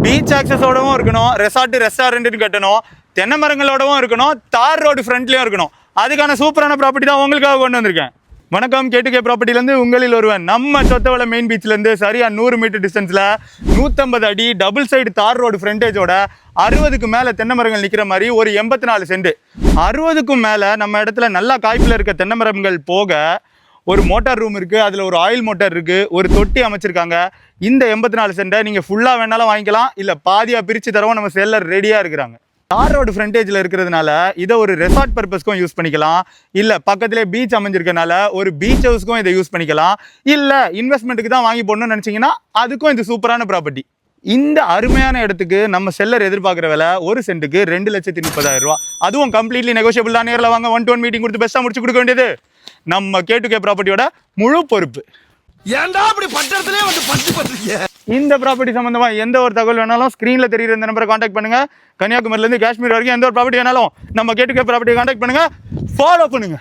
Beach ஆக்சஸோடவும் இருக்கணும், ரெஸ்டாரண்ட்னு கட்டணும், தென்னை மரங்களோடவும் இருக்கணும், தார் ரோடு ஃப்ரண்ட்லயும் இருக்கணும். அதுக்கான சூப்பரான ப்ராப்பர்ட்டி தான் உங்களுக்காக கொண்டு வந்திருக்கேன். வணக்கம், கேட்டுக்கே ப்ராப்பர்ட்டிலேருந்து உங்களில் ஒருவன். நம்ம சொத்தவள மெயின் பீச்லேருந்து சரியா 100 மீட்டர் டிஸ்டன்ஸில் 150 அடி டபுள் சைடு தார் ரோடு ஃப்ரண்டேஜோட 60க்கு மேலே தென்னை மரங்கள் நிற்கிற மாதிரி ஒரு 84 சென்ட். 60க்கும் மேலே நம்ம இடத்துல நல்லா காய்ப்பில் இருக்க தென்னை மரங்கள் போக ஒரு மோட்டார் ரூம் இருக்குது, அதில் ஒரு ஆயில் மோட்டார் இருக்குது, ஒரு தொட்டி அமைச்சிருக்காங்க. இந்த 84 சென்ட்டை நீங்கள் ஃபுல்லாக வேணாலும் வாங்கிக்கலாம், இல்லை பாதியாக பிரித்து தரவும் நம்ம செல்லர் ரெடியாக இருக்கிறாங்க. தார் ரோடு ஃப்ரண்டேஜில் இருக்கிறதுனால இதை ஒரு ரெசார்ட் பர்பஸ்க்கும் யூஸ் பண்ணிக்கலாம், இல்லை பக்கத்திலே பீச் அமைஞ்சிருக்கனால ஒரு பீச் ஹவுஸ்க்கும் இதை யூஸ் பண்ணிக்கலாம், இல்லை இன்வெஸ்ட்மெண்ட்டுக்கு தான் வாங்கி போடணும்னு நினச்சிங்கன்னா அதுக்கும் இது சூப்பரான ப்ராப்பர்ட்டி. இந்த அருமையான இடத்துக்கு நம்ம செல்லர் எதிர்பார்க்குற விலை ஒரு சென்ட்டுக்கு 2,30,000 ரூபா. அதுவும் கம்ப்ளீட்லி நெகோஷியபிள் தான். நேரில் வாங்க, 1-to-1 மீட்டிங் கொடுத்து பெஸ்ட்டாக முடிச்சு கொடுக்க வேண்டியது நம்ம கேட்டுக்கே ப்ராப்பர்ட்டியோட முழு பொறுப்பு. ஏன்டா அப்படி பண்றதுலயே வந்து பஞ்சு பண்றீங்க? இந்த ப்ராப்பர்ட்டி சம்பந்தமா எந்த ஒரு தகவல் வேணாலும் ஸ்க்ரீன்ல தெரியுற இந்த நம்பரை காண்டாக்ட் பண்ணுங்க. கன்னியாகுமரியிலேருந்து காஷ்மீர் வரைக்கும் எந்த ஒரு ப்ராப்பர்ட்டி வேணாலும் நம்ம கேட்டுக்கே ப்ராப்பர்ட்டியை காண்டாக்ட் பண்ணுங்க, ஃபாலோ பண்ணுங்க.